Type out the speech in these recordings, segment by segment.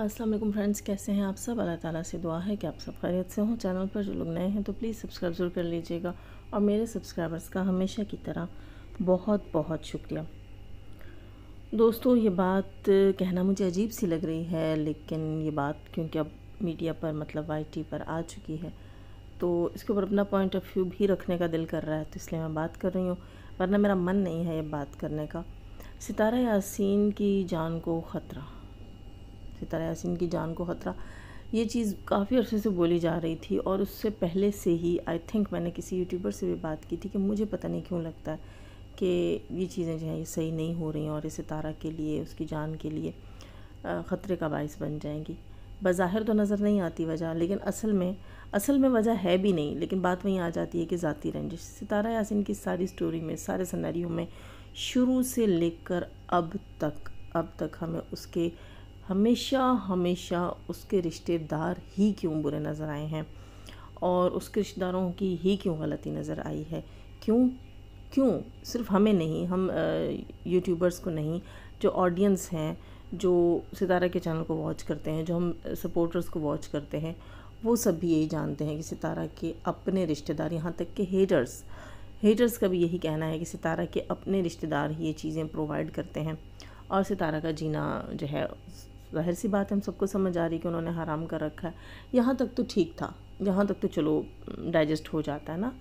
अस्सलाम वालेकुम फ्रेंड्स, कैसे हैं आप सब। अल्लाह ताला से दुआ है कि आप सब खैरियत से हों। चैनल पर जो लोग नए हैं तो प्लीज़ सब्सक्राइब ज़रूर कर लीजिएगा और मेरे सब्सक्राइबर्स का हमेशा की तरह बहुत बहुत शुक्रिया। दोस्तों, ये बात कहना मुझे अजीब सी लग रही है, लेकिन ये बात क्योंकि अब मीडिया पर मतलब YT पर आ चुकी है तो इसके ऊपर अपना पॉइंट ऑफ व्यू भी रखने का दिल कर रहा है, तो इसलिए मैं बात कर रही हूँ, वरना मेरा मन नहीं है ये बात करने का। सितारा यासीन की जान को ख़तरा, सितारा यासीन की जान को ख़तरा, ये चीज़ काफ़ी अरसे से बोली जा रही थी और उससे पहले से ही आई थिंक मैंने किसी यूट्यूबर से भी बात की थी कि मुझे पता नहीं क्यों लगता है कि ये चीज़ें जो हैं ये सही नहीं हो रही हैं और इस सितारा के लिए, उसकी जान के लिए ख़तरे का बाइस बन जाएंगी। बज़ाहिर तो नज़र नहीं आती वजह, लेकिन असल में वजह है भी नहीं, लेकिन बात वहीं आ जाती है कि ज़ाती रंजिश। सितारा यासीन की सारी स्टोरी में, सारे सिनेरियो में, शुरू से लेकर अब तक हमें उसके हमेशा उसके रिश्तेदार ही क्यों बुरे नज़र आए हैं और उसके रिश्तेदारों की ही क्यों गलती नज़र आई है। क्यों सिर्फ हमें नहीं, हम यूट्यूबर्स को नहीं, जो ऑडियंस हैं, जो सितारा के चैनल को वॉच करते हैं, जो हम सपोर्टर्स को वॉच करते हैं, वो सब भी यही जानते हैं कि सितारा के अपने रिश्तेदार, यहाँ तक के हेटर्स का भी यही कहना है कि सितारा के अपने रिश्तेदार ही ये चीज़ें प्रोवाइड करते हैं और सितारा का जीना जो है, ज़ाहिर सी बात है, हम सबको समझ आ रही कि उन्होंने हराम कर रखा है। यहाँ तक तो ठीक था, यहाँ तक तो चलो डाइजेस्ट हो जाता है ना,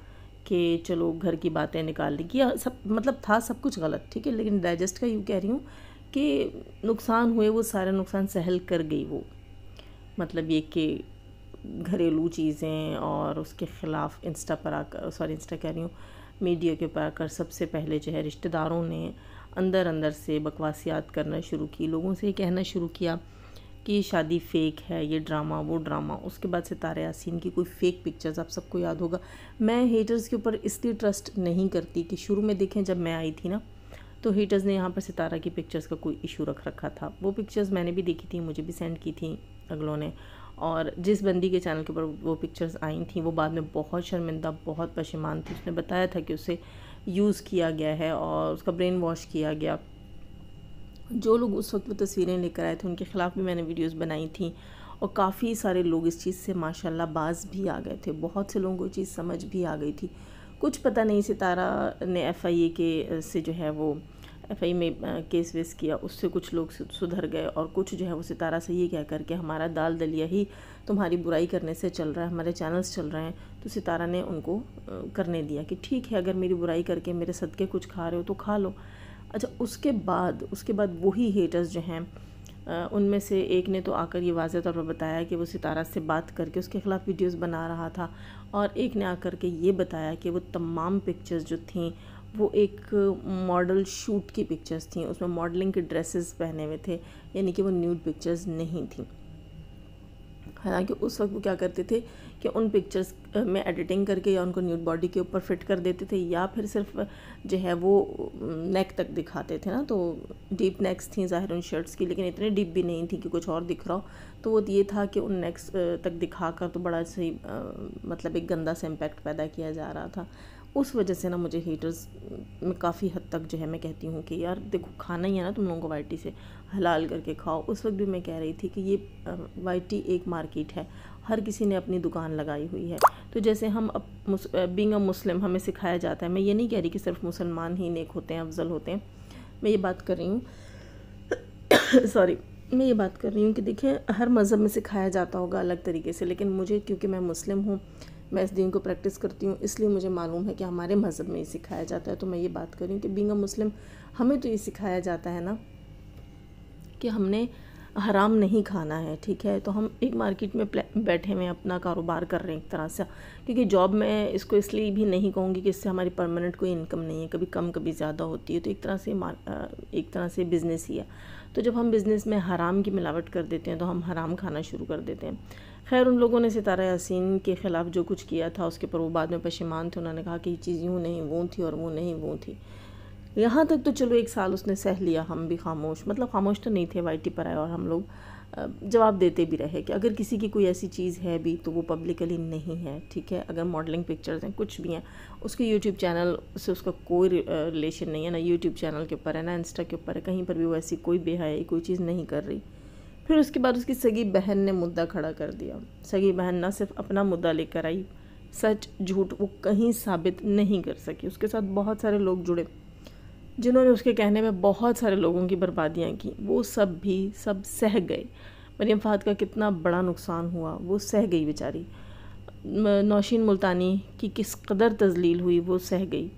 कि चलो घर की बातें निकाल ली, किया सब, मतलब था सब कुछ गलत, ठीक है, लेकिन डाइजेस्ट का यूँ कह रही हूँ कि नुकसान हुए, वो सारे नुकसान सहल कर गई वो, मतलब ये कि घरेलू चीज़ें और उसके ख़िलाफ़ इंस्टा कह रही हूँ, मीडिया के ऊपर आकर सबसे पहले जो है रिश्तेदारों ने अंदर से बकवासियात करना शुरू की, लोगों से ये कहना शुरू किया कि ये शादी फ़ेक है, ये ड्रामा, वो ड्रामा। उसके बाद सितारा यासीन की कोई फ़ेक पिक्चर्स, आप सबको याद होगा। मैं हेटर्स के ऊपर इसलिए ट्रस्ट नहीं करती कि शुरू में देखें जब मैं आई थी ना, तो हेटर्स ने यहाँ पर सितारा की पिक्चर्स का कोई इशू रख रखा था। वो पिक्चर्स मैंने भी देखी थी, मुझे भी सेंड की थी अगलों ने, और जिस बंदी के चैनल के ऊपर वो पिक्चर्स आई थी वो बाद में बहुत शर्मिंदा, बहुत परेशान थी। उसने बताया था कि उसे यूज़ किया गया है और उसका ब्रेन वॉश किया गया। जो लोग उस वक्त वो तस्वीरें लेकर आए थे उनके ख़िलाफ़ भी मैंने वीडियोस बनाई थी और काफ़ी सारे लोग इस चीज़ से माशाल्लाह बाज भी आ गए थे। बहुत से लोगों को चीज़ समझ भी आ गई थी। कुछ पता नहीं, सितारा ने FIA के से जो है वो FIA में केस वेस किया, उससे कुछ लोग सुधर गए और कुछ जो है वो सितारा से ये कह कर के हमारा दाल दलिया ही तुम्हारी बुराई करने से चल रहा है, हमारे चैनल्स चल रहे हैं, तो सितारा ने उनको करने दिया कि ठीक है, अगर मेरी बुराई करके मेरे सदके कुछ खा रहे हो तो खा लो। अच्छा, उसके बाद वही हेटर्स जो हैं, उनमें से एक ने तो आकर ये वाज़ह तौर पर बताया कि वो सितारा से बात करके उसके ख़िलाफ़ वीडियोस बना रहा था, और एक ने आकर के ये बताया कि वो तमाम पिक्चर्स जो थीं वो एक मॉडल शूट की पिक्चर्स थीं, उसमें मॉडलिंग के ड्रेसेस पहने हुए थे, यानी कि वो न्यूड पिक्चर्स नहीं थी। हालांकि उस वक्त वो क्या करते थे कि उन पिक्चर्स में एडिटिंग करके या उनको न्यूड बॉडी के ऊपर फिट कर देते थे, या फिर सिर्फ जो है वो नेक तक दिखाते थे ना, तो डीप नेक्स थी ज़ाहिर उन शर्ट्स की, लेकिन इतने डीप भी नहीं थी कि कुछ और दिख रहा हो। तो वो ये था कि उन नेक्स तक दिखाकर तो बड़ा सही मतलब एक गंदा सा इम्पैक्ट पैदा किया जा रहा था। उस वजह से ना मुझे हेटर्स में काफ़ी हद तक जो है मैं कहती हूँ कि यार देखो, खाना ही है ना तुम लोगों को YT से, हलाल करके खाओ। उस वक्त भी मैं कह रही थी कि ये YT एक मार्केट है, हर किसी ने अपनी दुकान लगाई हुई है। तो जैसे हम बीइंग अ मुस्लिम हमें सिखाया जाता है, मैं ये नहीं कह रही कि सिर्फ मुसलमान ही नेक होते हैं, अफजल होते हैं, मैं ये बात कर रही हूँ मैं ये बात कर रही हूँ कि देखें, हर मज़हब में सिखाया जाता होगा अलग तरीके से, लेकिन मुझे, क्योंकि मैं मुस्लिम हूँ, मैं इस दीन को प्रैक्टिस करती हूँ, इसलिए मुझे मालूम है कि हमारे मज़हब में ये सिखाया जाता है। तो मैं ये बात कर रही हूँ कि बीइंग अ मुस्लिम हमें तो ये सिखाया जाता है ना कि हमने हराम नहीं खाना है, ठीक है। तो हम एक मार्केट में बैठे हुए अपना कारोबार कर रहे हैं एक तरह से, क्योंकि जॉब में इसको इसलिए भी नहीं कहूँगी कि इससे हमारी परमानेंट कोई इनकम नहीं है, कभी कम कभी ज़्यादा होती है, तो एक तरह से बिज़नेस ही है। तो जब हम बिज़नेस में हराम की मिलावट कर देते हैं तो हम हराम खाना शुरू कर देते हैं। खैर, उन लोगों ने सितारा यासीन के ख़िलाफ़ जो कुछ किया था उसके पर वो बाद में पशेमान थे। उन्होंने कहा कि ये चीज़ यूँ नहीं वो थी और वो नहीं वो थी। यहाँ तक तो चलो 1 साल उसने सह लिया, हम भी खामोश, मतलब खामोश तो नहीं थे, YT पर आए और हम लोग जवाब देते भी रहे कि अगर किसी की कोई ऐसी चीज़ है भी तो वो पब्लिकली नहीं है, ठीक है। अगर मॉडलिंग पिक्चर्स हैं, कुछ भी हैं, उसके यूट्यूब चैनल से उसका कोई रिलेशन नहीं है, ना यूट्यूब चैनल के ऊपर है, ना इंस्टा के ऊपर है, कहीं पर भी वो ऐसी कोई बेहयाई कोई चीज़ नहीं कर रही। फिर उसके बाद उसकी सगी बहन ने मुद्दा खड़ा कर दिया। सगी बहन ना सिर्फ अपना मुद्दा लेकर आई, सच झूठ वो कहीं साबित नहीं कर सकी। उसके साथ बहुत सारे लोग जुड़े जिन्होंने उसके कहने में बहुत सारे लोगों की बर्बादियाँ की। वो सब सह गए। मरियम फ़ाहद का कितना बड़ा नुकसान हुआ वो सह गई बेचारी। नौशीन मुल्तानी की किस कदर तज़लील हुई वो सह गई।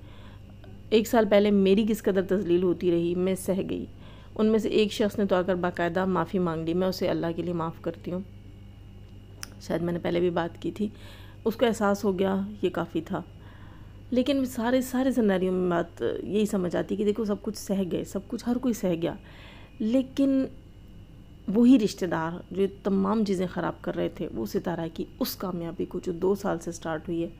1 साल पहले मेरी किस कदर तज़लील होती रही मैं सह गई। उनमें से एक शख्स ने तो आकर बाकायदा माफ़ी मांग ली। मैं उसे अल्लाह के लिए माफ़ करती हूँ। शायद मैंने पहले भी बात की थी। उसको एहसास हो गया ये काफ़ी था। लेकिन सारे सिनेरियो में बात यही समझ आती कि देखो सब कुछ सह गए, सब कुछ हर कोई सह गया, लेकिन वही रिश्तेदार जो तमाम चीज़ें ख़राब कर रहे थे वो सितारा की उस कामयाबी को जो 2 साल से स्टार्ट हुई है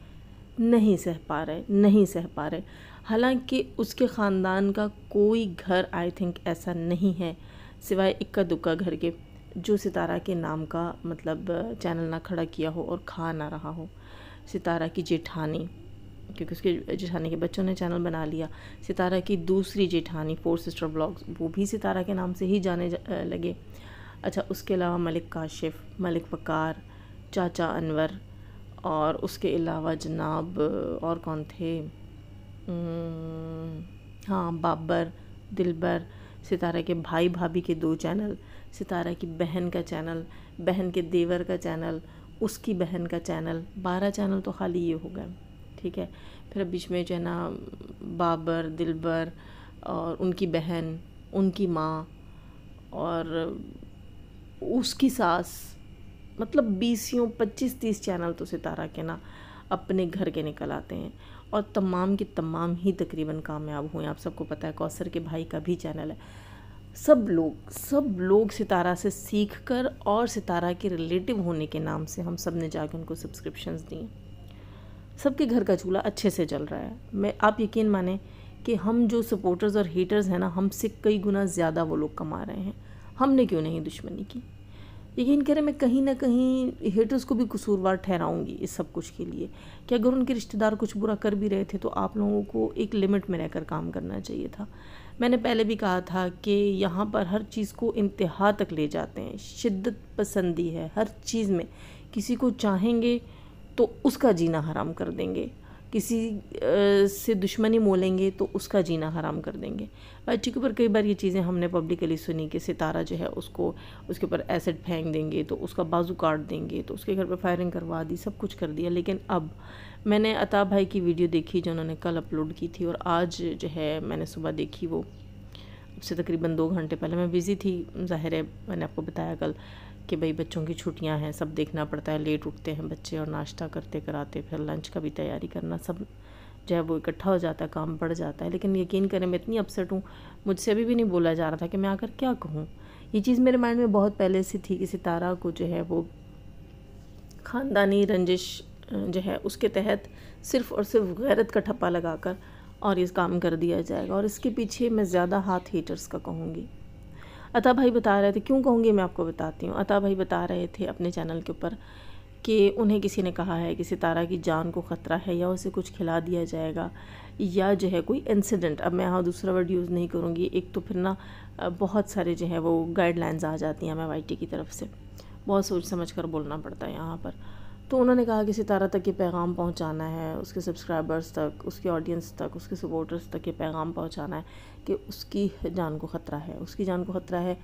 नहीं सह पा रहे। हालांकि उसके ख़ानदान का कोई घर आई थिंक ऐसा नहीं है सिवाय इक्का दुक्का घर के जो सितारा के नाम का मतलब चैनल ना खड़ा किया हो और खा ना रहा हो। सितारा की जेठानी, क्योंकि उसके जेठानी के बच्चों ने चैनल बना लिया। सितारा की दूसरी जेठानी 4 सिस्टर ब्लॉग्स, वो भी सितारा के नाम से ही जाने लगे। अच्छा, उसके अलावा मलिक काशिफ, मलिक वकार, चाचा अनवर, और उसके अलावा जनाब और कौन थे, हाँ बाबर, दिलबर, सितारा के भाई भाभी के 2 चैनल, सितारा की बहन का चैनल, बहन के देवर का चैनल, उसकी बहन का चैनल, 12 चैनल तो खाली ये हो गए। ठीक है, फिर बीच में जो है ना बाबर, दिलबर और उनकी बहन, उनकी माँ और उसकी सास, मतलब 20-25-30 चैनल तो सितारा के ना अपने घर के निकल आते हैं और तमाम की तमाम ही तकरीबन कामयाब हुए। आप सबको पता है कौसर के भाई का भी चैनल है। सब लोग सितारा से सीख कर और सितारा के रिलेटिव होने के नाम से हम सब ने जाके उनको सब्सक्रिप्शंस दिए। सबके घर का चूल्हा अच्छे से जल रहा है। आप यकीन माने कि हम जो सपोर्टर्स और हेटर्स हैं ना, हमसे कई गुना ज़्यादा वो लोग कमा रहे हैं। हमने क्यों नहीं दुश्मनी की? यकीन करें, मैं कहीं ना कहीं हेटर्स को भी कसूरवार ठहराऊंगी इस सब कुछ के लिए कि अगर उनके रिश्तेदार कुछ बुरा कर भी रहे थे तो आप लोगों को एक लिमिट में रहकर काम करना चाहिए था। मैंने पहले भी कहा था कि यहाँ पर हर चीज़ को इंतहा तक ले जाते हैं। शिद्दत पसंदी है हर चीज़ में। किसी को चाहेंगे तो उसका जीना हराम कर देंगे, किसी से दुश्मनी मोलेंगे तो उसका जीना हराम कर देंगे। बच्चे के ऊपर कई बार ये चीज़ें हमने पब्लिकली सुनी कि सितारा जो है उसको उसके ऊपर एसिड फेंक देंगे तो उसका बाजू काट देंगे, तो उसके घर पे फायरिंग करवा दी, सब कुछ कर दिया। लेकिन अब मैंने अता भाई की वीडियो देखी जो उन्होंने कल अपलोड की थी और आज जो है मैंने सुबह देखी। वो उससे तकरीबन 2 घंटे पहले मैं बिज़ी थी, ज़ाहिर है मैंने आपको बताया कल कि भाई बच्चों की छुट्टियां हैं, सब देखना पड़ता है, लेट उठते हैं बच्चे और नाश्ता करते कराते फिर लंच का भी तैयारी करना, सब जो है वो इकट्ठा हो जाता है, काम बढ़ जाता है। लेकिन यकीन करें मैं इतनी अपसेट हूँ, मुझसे अभी भी नहीं बोला जा रहा था कि मैं आकर क्या कहूँ। ये चीज़ मेरे माइंड में बहुत पहले से थी कि सितारा को जो है वो ख़ानदानी रंजिश जो है उसके तहत सिर्फ़ और सिर्फ गैरत का ठप्पा लगाकर और इस काम कर दिया जाएगा। और इसके पीछे मैं ज़्यादा हाथ हेटर्स का कहूँगी। अता भाई बता रहे थे, क्यों कहूँगी मैं आपको बताती हूँ। अता भाई बता रहे थे अपने चैनल के ऊपर कि उन्हें किसी ने कहा है कि सितारा की जान को ख़तरा है या उसे कुछ खिला दिया जाएगा या जो है कोई इंसिडेंट। अब मैं यहाँ दूसरा वर्ड यूज़ नहीं करूँगी, एक तो फिर ना बहुत सारे जो है वो गाइडलाइंस आ जाती हैं MIT की तरफ से, बहुत सोच समझ कर बोलना पड़ता है यहाँ पर। तो उन्होंने कहा कि सितारा तक ये पैगाम पहुँचाना है, उसके सब्सक्राइबर्स तक, उसके ऑडियंस तक, उसके सपोर्टर्स तक ये पैगाम पहुँचाना है कि उसकी जान को ख़तरा है, उसकी जान को ख़तरा है,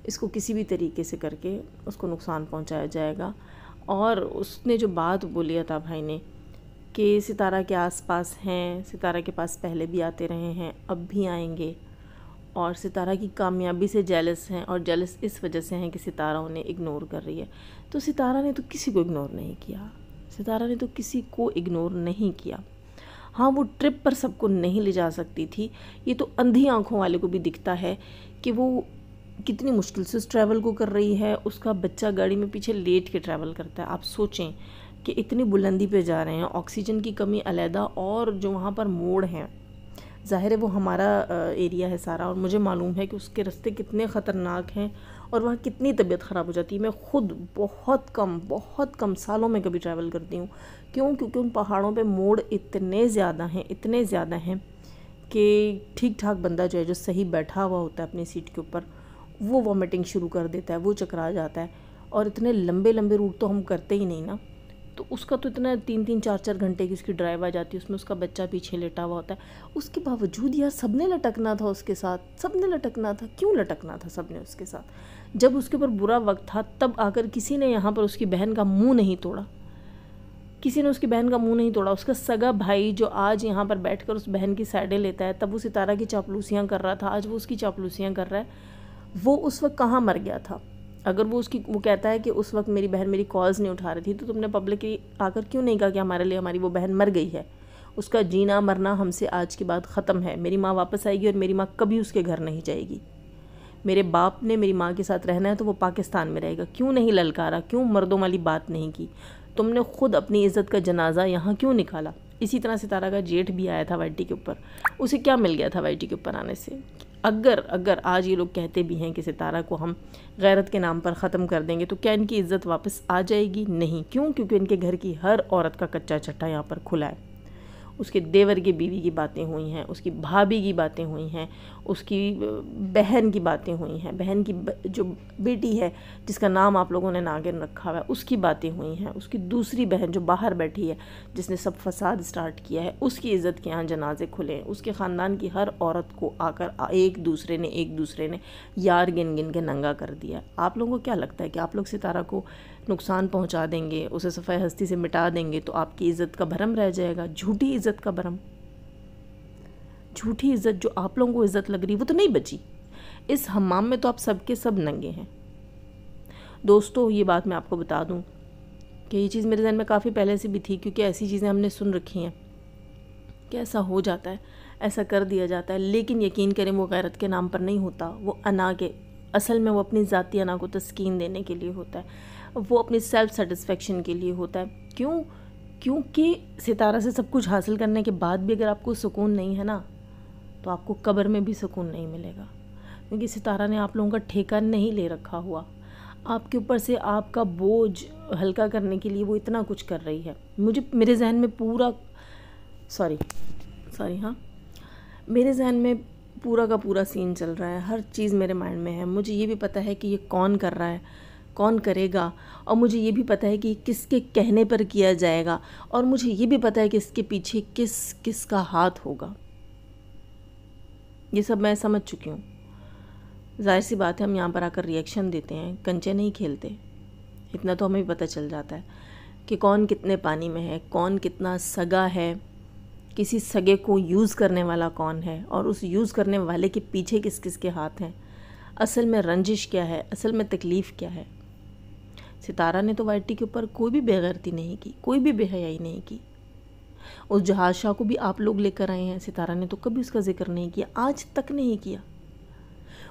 इसको किसी भी तरीके से करके उसको नुकसान पहुँचाया जाएगा। और उसने जो बात बोली अता भाई ने कि सितारा के आसपास हैं, सितारा के पास पहले भी आते रहे हैं, अब भी आएंगे और सितारा की कामयाबी से जेलस हैं और जेलस इस वजह से हैं कि सितारा उन्हें इग्नोर कर रही है। तो सितारा ने तो किसी को इग्नोर नहीं किया, सितारा ने तो किसी को इग्नोर नहीं किया। हाँ, वो ट्रिप पर सबको नहीं ले जा सकती थी, ये तो अंधी आँखों वाले को भी दिखता है कि वो कितनी मुश्किल से उस ट्रैवल को कर रही है। उसका बच्चा गाड़ी में पीछे लेट के ट्रैवल करता है। आप सोचें कि इतनी बुलंदी पे जा रहे हैं, ऑक्सीजन की कमी अलहदा, और जो वहाँ पर मोड़ हैं, ज़ाहिर है वो हमारा एरिया है सारा, और मुझे मालूम है कि उसके रास्ते कितने ख़तरनाक हैं और वहाँ कितनी तबीयत ख़राब हो जाती है। मैं ख़ुद बहुत कम सालों में कभी ट्रैवल करती हूँ। क्यों? क्योंकि उन पहाड़ों पे मोड़ इतने ज़्यादा हैं कि ठीक ठाक बंदा जो है, जो सही बैठा हुआ होता है अपनी सीट के ऊपर, वो वॉमिटिंग शुरू कर देता है, वो चकरा जाता है। और इतने लंबे लंबे रूट तो हम करते ही नहीं ना, तो उसका तो इतना 3-3 4-4 घंटे की उसकी ड्राइव आ जाती है, उसमें उसका बच्चा पीछे लेटा हुआ होता है। उसके बावजूद यार सबने लटकना था उसके साथ, सबने लटकना था। क्यों लटकना था सबने उसके साथ? जब उसके ऊपर बुरा वक्त था तब आकर किसी ने यहाँ पर उसकी बहन का मुंह नहीं तोड़ा, किसी ने उसकी बहन का मुंह नहीं तोड़ा। उसका सगा भाई जो आज यहाँ पर बैठकर उस बहन की साइडें लेता है, तब वो सितारा की चापलूसियाँ कर रहा था, आज वो उसकी चापलूसियाँ कर रहा है। वो उस वक्त कहाँ मर गया था? अगर वो कहता है कि उस वक्त मेरी बहन मेरी कॉल्स नहीं उठा रही थी, तो तुमने पब्लिकली आकर क्यों नहीं कहा कि हमारे लिए हमारी वो बहन मर गई है, उसका जीना मरना हमसे आज के बाद ख़त्म है, मेरी माँ वापस आएगी और मेरी माँ कभी उसके घर नहीं जाएगी, मेरे बाप ने मेरी माँ के साथ रहना है तो वो पाकिस्तान में रहेगा। क्यों नहीं ललकारा? क्यों मर्दों वाली बात नहीं की? तुमने खुद अपनी इज़्ज़त का जनाजा यहाँ क्यों निकाला? इसी तरह सितारा का जेठ भी आया था वाइटी के ऊपर, उसे क्या मिल गया था वाइटी के ऊपर आने से? अगर आज ये लोग कहते भी हैं कि सितारा को हम गैरत के नाम पर ख़त्म कर देंगे, तो क्या इनकी इज़्ज़त वापस आ जाएगी? नहीं। क्यों? क्योंकि इनके घर की हर औरत का कच्चा चट्टा यहाँ पर खुला है। उसके देवर की बीवी की बातें हुई हैं, उसकी भाभी की बातें हुई हैं, उसकी बहन की बातें हुई हैं, बहन की जो बेटी है जिसका नाम आप लोगों ने नागिन रखा हुआ है उसकी बातें हुई हैं, उसकी दूसरी बहन जो बाहर बैठी है जिसने सब फसाद स्टार्ट किया है उसकी इज़्ज़त के यहाँ जनाजे खुले हैं। उसके ख़ानदान की हर औरत को आकर एक दूसरे ने यार गिन गिन के नंगा कर दिया। आप लोगों को क्या लगता है कि आप लोग सितारा को नुकसान पहुंचा देंगे, उसे सफ़ाई हस्ती से मिटा देंगे तो आपकी इज़्ज़त का भरम रह जाएगा? झूठी इज़्ज़त का भरम, झूठी इज़्ज़त जो आप लोगों को इज़्ज़त लग रही वो तो नहीं बची। इस हम्माम में तो आप सबके सब नंगे हैं। दोस्तों ये बात मैं आपको बता दूं कि ये चीज़ मेरे जहन में काफ़ी पहले से भी थी, क्योंकि ऐसी चीज़ें हमने सुन रखी हैं कि ऐसा हो जाता है, ऐसा कर दिया जाता है। लेकिन यकीन करें वो गैरत के नाम पर नहीं होता, वो अना के असल में वो अपनी ज़ाती अना को तस्कीन देने के लिए होता है, वो अपनी सेल्फ सेटिस्फेक्शन के लिए होता है। क्यों? क्योंकि सितारा से सब कुछ हासिल करने के बाद भी अगर आपको सुकून नहीं है ना, तो आपको कब्र में भी सुकून नहीं मिलेगा। क्योंकि सितारा ने आप लोगों का ठेका नहीं ले रखा हुआ, आपके ऊपर से आपका बोझ हल्का करने के लिए वो इतना कुछ कर रही है। मेरे जहन में पूरा मेरे जहन में पूरा का पूरा सीन चल रहा है, हर चीज़ मेरे माइंड में है। मुझे ये भी पता है कि ये कौन कर रहा है, कौन करेगा, और मुझे ये भी पता है कि किसके कहने पर किया जाएगा, और मुझे ये भी पता है कि इसके पीछे किस का हाथ होगा। ये सब मैं समझ चुकी हूँ। जाहिर सी बात है हम यहाँ पर आकर रिएक्शन देते हैं, कंचे नहीं खेलते। इतना तो हमें भी पता चल जाता है कि कौन कितने पानी में है, कौन कितना सगा है, किसी सगे को यूज़ करने वाला कौन है, और उस यूज़ करने वाले के पीछे किस किस के हाथ हैं। असल में रंजिश क्या है, असल में तकलीफ़ क्या है। सितारा ने तो वाइटी के ऊपर कोई भी बेगैरती नहीं की, कोई भी बेहयाई नहीं की। उस जहाज शाह को भी आप लोग लेकर आए हैं, सितारा ने तो कभी उसका जिक्र नहीं किया, आज तक नहीं किया।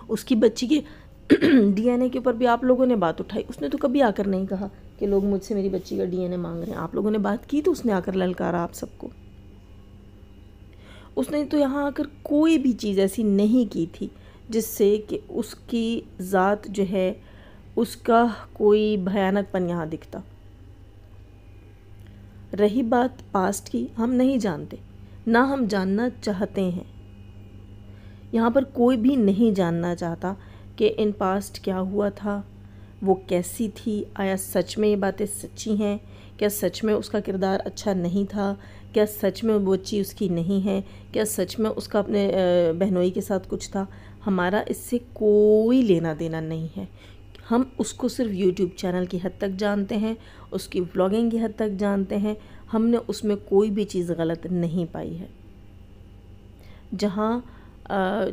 उसकी बच्ची के डीएनए के ऊपर भी आप लोगों ने बात उठाई, उसने तो कभी आकर नहीं कहा कि लोग मुझसे मेरी बच्ची का डीएनए मांग रहे हैं। आप लोगों ने बात की तो उसने आकर ललकारा आप सबको। उसने तो यहाँ आकर कोई भी चीज़ ऐसी नहीं की थी जिससे कि उसकी ज़ात जो है उसका कोई भयानकपन यहाँ दिखता। रही बात पास्ट की, हम नहीं जानते, ना हम जानना चाहते हैं। यहाँ पर कोई भी नहीं जानना चाहता कि इन पास्ट क्या हुआ था, वो कैसी थी, आया सच में ये बातें सच्ची हैं, क्या सच में उसका किरदार अच्छा नहीं था, क्या सच में वो बच्ची उसकी नहीं है, क्या सच में उसका अपने बहनोई के साथ कुछ था। हमारा इससे कोई लेना देना नहीं है। हम उसको सिर्फ यूट्यूब चैनल की हद तक जानते हैं, उसकी व्लॉगिंग की हद तक जानते हैं। हमने उसमें कोई भी चीज़ गलत नहीं पाई है। जहाँ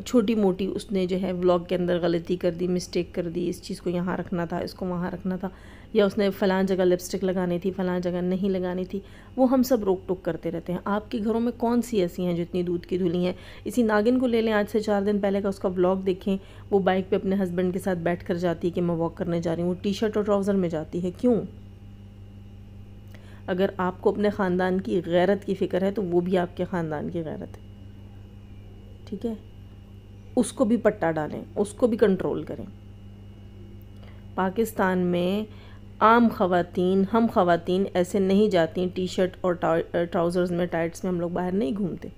छोटी मोटी उसने जो है व्लॉग के अंदर गलती कर दी, मिस्टेक कर दी, इस चीज़ को यहाँ रखना था, इसको वहाँ रखना था, या उसने फ़लाँ जगह लिपस्टिक लगानी थी, फ़लाँ जगह नहीं लगानी थी, वो हम सब रोक टोक करते रहते हैं। आपके घरों में कौन सी ऐसी हैं जो इतनी दूध की धुली हैं? इसी नागिन को ले लें, आज से 4 दिन पहले का उसका व्लॉग देखें। वो बाइक पे अपने हस्बैंड के साथ बैठ कर जाती है कि मैं वॉक करने जा रही हूँ, वो टी शर्ट और ट्राउज़र में जाती है। क्यों? अगर आपको अपने ख़ानदान की गैरत की फ़िक्र है तो वो भी आपके ख़ानदान की गैरत है, ठीक है? उसको भी पट्टा डालें, उसको भी कंट्रोल करें। पाकिस्तान में आम ख़वातीन, हम ख़वातीन ऐसे नहीं जाती टी शर्ट और ट्राउज़र्स में, टाइट्स में हम लोग बाहर नहीं घूमते।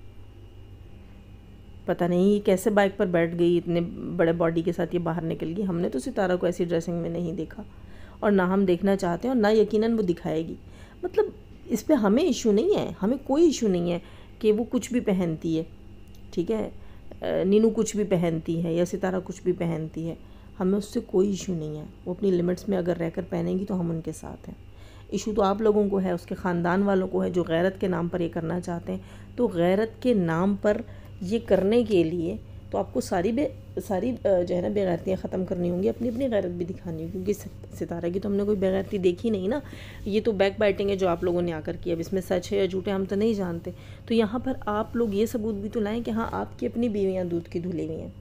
पता नहीं ये कैसे बाइक पर बैठ गई, इतने बड़े बॉडी के साथ ये बाहर निकल गई। हमने तो सितारा को ऐसी ड्रेसिंग में नहीं देखा और ना हम देखना चाहते हैं और ना यकीनन वो दिखाएगी। मतलब इस पे हमें इशू नहीं है, हमें कोई इशू नहीं है कि वो कुछ भी पहनती है, ठीक है, नीनू कुछ भी पहनती है या सितारा कुछ भी पहनती है, हमें उससे कोई इशू नहीं है। वो अपनी लिमिट्स में अगर रहकर पहनेंगी तो हम उनके साथ हैं। इशू तो आप लोगों को है, उसके ख़ानदान वालों को है, जो गैरत के नाम पर ये करना चाहते हैं। तो गैरत के नाम पर ये करने के लिए तो आपको सारी जो है ना बेगैरतियाँ ख़त्म करनी होंगी, अपनी अपनी गैरत भी दिखानी होगी। क्योंकि सितारा की तो हमने कोई बेगैरती देखी नहीं ना, ये तो बैक बाइटिंग है जो आप लोगों ने आकर की। अब इसमें सच है या झूठ है हम तो नहीं जानते। तो यहाँ पर आप लोग ये सबूत भी तो लाएँ कि हाँ आपकी अपनी बीवियाँ दूध की धुली हुई हैं।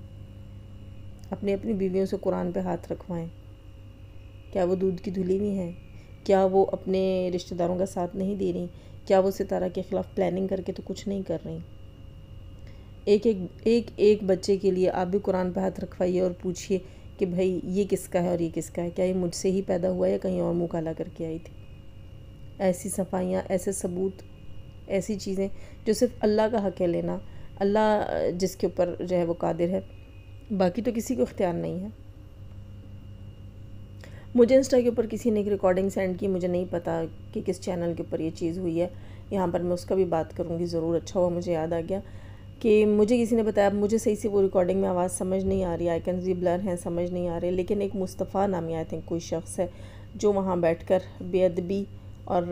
अपनी अपनी बीवियों से कुरान पे हाथ रखवाएं, क्या वो दूध की धुली हुई हैं? क्या वो अपने रिश्तेदारों का साथ नहीं दे रही? क्या वो सितारा के ख़िलाफ़ प्लानिंग करके तो कुछ नहीं कर रही? एक बच्चे के लिए आप भी कुरान पे हाथ रखवाइए और पूछिए कि भाई ये किसका है और ये किसका है, क्या ये मुझसे ही पैदा हुआ है या कहीं और मुँह काला करके आई थी? ऐसी सफाइयाँ, ऐसे सबूत, ऐसी चीज़ें जो सिर्फ अल्लाह का हक़ है लेना, अल्लाह जिसके ऊपर जो है वो कादिर है, बाकी तो किसी को इख्तियार नहीं है। मुझे इंस्टा के ऊपर किसी ने एक रिकॉर्डिंग सेंड की, मुझे नहीं पता कि किस चैनल के ऊपर ये चीज़ हुई है। यहाँ पर मैं उसका भी बात करूँगी ज़रूर। अच्छा हुआ मुझे याद आ गया कि मुझे किसी ने बताया, मुझे सही से वो रिकॉर्डिंग में आवाज़ समझ नहीं आ रही, आइकन्स भी ब्लर हैं, समझ नहीं आ रहे, लेकिन एक मुस्तफ़ा नामी आई थिंक कोई शख्स है जो वहाँ बैठकर बेअदबी और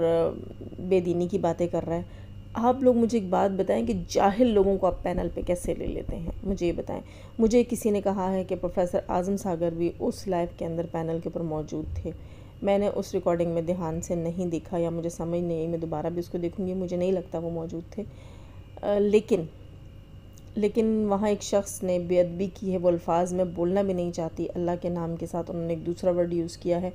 बेदीनी की बातें कर रहा है। आप लोग मुझे एक बात बताएं कि जाहिल लोगों को आप पैनल पे कैसे ले लेते हैं, मुझे ये बताएं। मुझे किसी ने कहा है कि प्रोफेसर आज़म सागर भी उस लाइव के अंदर पैनल के ऊपर मौजूद थे। मैंने उस रिकॉर्डिंग में ध्यान से नहीं देखा या मुझे समझ नहीं आई, मैं दोबारा भी उसको देखूँगी, मुझे नहीं लगता वो मौजूद थे। लेकिन वहाँ एक शख्स ने बेअदबी की है, वो अल्फाज में बोलना भी नहीं चाहती, अल्लाह के नाम के साथ उन्होंने एक दूसरा वर्ड यूज़ किया है।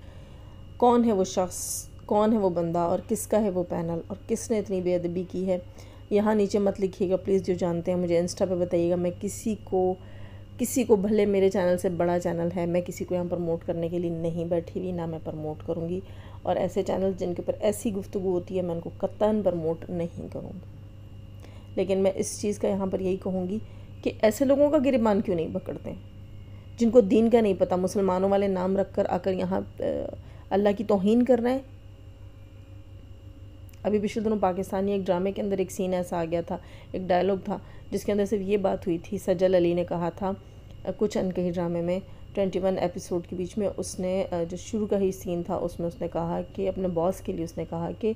कौन है वो शख्स, कौन है वो बंदा और किसका है वो पैनल और किसने इतनी बेअदबी की है? यहाँ नीचे मत लिखिएगा प्लीज़, जो जानते हैं मुझे इंस्टा पे बताइएगा। मैं किसी को भले मेरे चैनल से बड़ा चैनल है, मैं किसी को यहाँ प्रमोट करने के लिए नहीं बैठी हुई, ना मैं प्रमोट करूँगी। और ऐसे चैनल जिनके ऊपर ऐसी गुफ्तगू होती है मैं उनको कतई प्रमोट नहीं करूँगी। लेकिन मैं इस चीज़ का यहाँ पर यही कहूँगी कि ऐसे लोगों का गिरबान क्यों नहीं पकड़ते हैं, जिनको दीन का नहीं पता, मुसलमानों वाले नाम रख कर आकर यहाँ अल्लाह की तौहीन कर रहे हैं। अभी पिछले दिनों पाकिस्तानी एक ड्रामे के अंदर एक सीन ऐसा आ गया था, एक डायलॉग था जिसके अंदर सिर्फ ये बात हुई थी। सजल अली ने कहा था कुछ अनकही ड्रामे में 21 एपिसोड के बीच में, उसने जो शुरू का ही सीन था उसमें उसने कहा कि अपने बॉस के लिए उसने कहा कि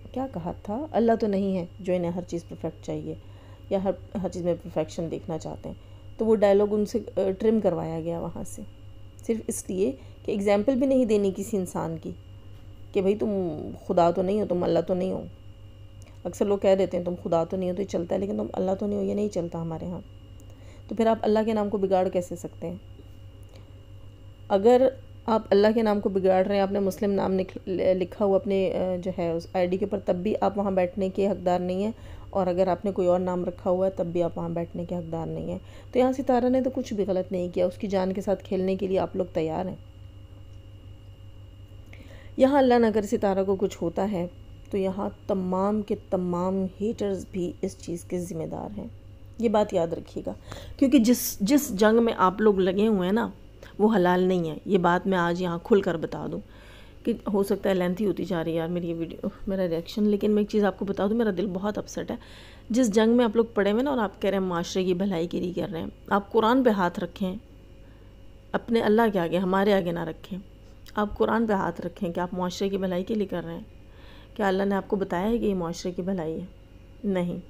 क्या कहा था, अल्लाह तो नहीं है जो इन्हें हर चीज़ परफेक्ट चाहिए या हर चीज़ में परफेक्शन देखना चाहते हैं। तो वो डायलॉग उनसे ट्रिम करवाया गया वहाँ से, सिर्फ इसलिए कि एग्जाम्पल भी नहीं देनी किसी इंसान की कि भाई तुम खुदा तो नहीं हो, तुम अल्लाह तो नहीं हो। अक्सर लोग कह देते हैं तुम खुदा तो नहीं हो तो ये चलता है, लेकिन तुम अल्लाह तो नहीं हो, ये नहीं चलता हमारे यहाँ। तो फिर आप अल्लाह के नाम को बिगाड़ कैसे सकते हैं? अगर आप अल्लाह के नाम को बिगाड़ रहे हैं, आपने मुस्लिम नाम लिखा हुआ अपने जो है उस आईडी के ऊपर, तब भी आप वहाँ बैठने के हकदार नहीं हैं। और अगर आपने कोई और नाम रखा हुआ है तब भी आप वहाँ बैठने के हकदार नहीं हैं। तो यहाँ सितारा ने तो कुछ भी गलत नहीं किया, उसकी जान के साथ खेलने के लिए आप लोग तैयार हैं। यहाँ अल्लाह न करे सितारा को कुछ होता है तो यहाँ तमाम के तमाम हेटर्स भी इस चीज़ के ज़िम्मेदार हैं, ये बात याद रखिएगा। क्योंकि जिस जंग में आप लोग लगे हुए हैं ना वो हलाल नहीं है। ये बात मैं आज यहाँ खुल कर बता दूँ कि हो सकता है लेंथी होती जा रही है यार मेरी ये वीडियो, मेरा रिएक्शन, लेकिन मैं एक चीज़ आपको बता दूँ, मेरा दिल बहुत अपसेट है। जिस जंग में आप लोग पड़े हुए ना और आप कह रहे हैं माशरे की भलाई के लिए कर रहे हैं, आप कुरान पे हाथ रखें, अपने अल्लाह के आगे, हमारे आगे ना रखें। आप कुरान पे हाथ रखें कि आप माशरे की भलाई के लिए कर रहे हैं। क्या अल्लाह ने आपको बताया है कि ये माशरे की भलाई है? नहीं,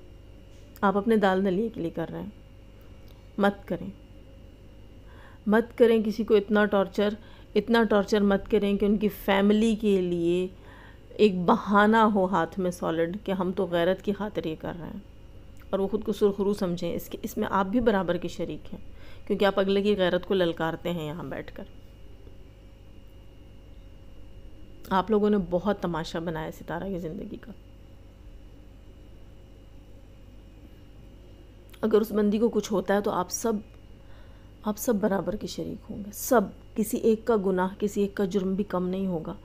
आप अपने दाल दलिए के लिए कर रहे हैं। मत करें किसी को इतना टॉर्चर मत करें कि उनकी फैमिली के लिए एक बहाना हो हाथ में सॉलिड कि हम तो गैरत की खातिर ये कर रहे हैं, और वो ख़ुद को सुरखरू समझें। इसमें आप भी बराबर के शरीक हैं, क्योंकि आप अगले की गैरत को ललकारते हैं यहाँ बैठकर। आप लोगों ने बहुत तमाशा बनाया सितारा की ज़िंदगी का। अगर उस बंदी को कुछ होता है तो आप सब बराबर के शरीक होंगे, सब। किसी एक का गुनाह, किसी एक का जुर्म भी कम नहीं होगा।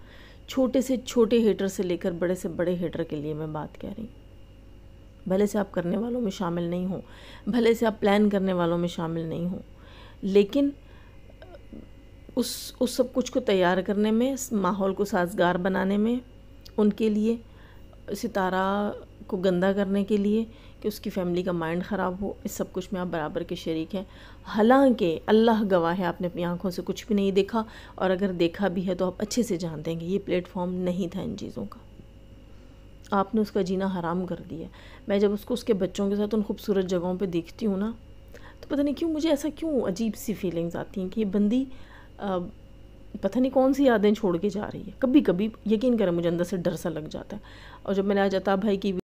छोटे से छोटे हेटर से लेकर बड़े से बड़े हेटर के लिए मैं बात कह रही हूँ। भले से आप करने वालों में शामिल नहीं हो, भले से आप प्लान करने वालों में शामिल नहीं हो, लेकिन उस सब कुछ को तैयार करने में, माहौल को साजगार बनाने में, उनके लिए सितारा को गंदा करने के लिए कि उसकी फ़ैमिली का माइंड ख़राब हो, इस सब कुछ में आप बराबर के शरीक हैं। हालांकि अल्लाह गवाह है, आपने अपनी आंखों से कुछ भी नहीं देखा, और अगर देखा भी है तो आप अच्छे से जानते हैं कि ये प्लेटफॉर्म नहीं था इन चीज़ों का। आपने उसका जीना हराम कर दिया। मैं जब उसके बच्चों के साथ उन खूबसूरत जगहों पे देखती हूँ ना, तो पता नहीं क्यों मुझे ऐसा क्यों अजीब सी फीलिंग्स आती हैं कि ये बंदी पता नहीं कौन सी यादें छोड़ के जा रही है। कभी कभी यकीन करें मुझे अंदर से डर सा लग जाता है। और जब मैंने आज अता भाई की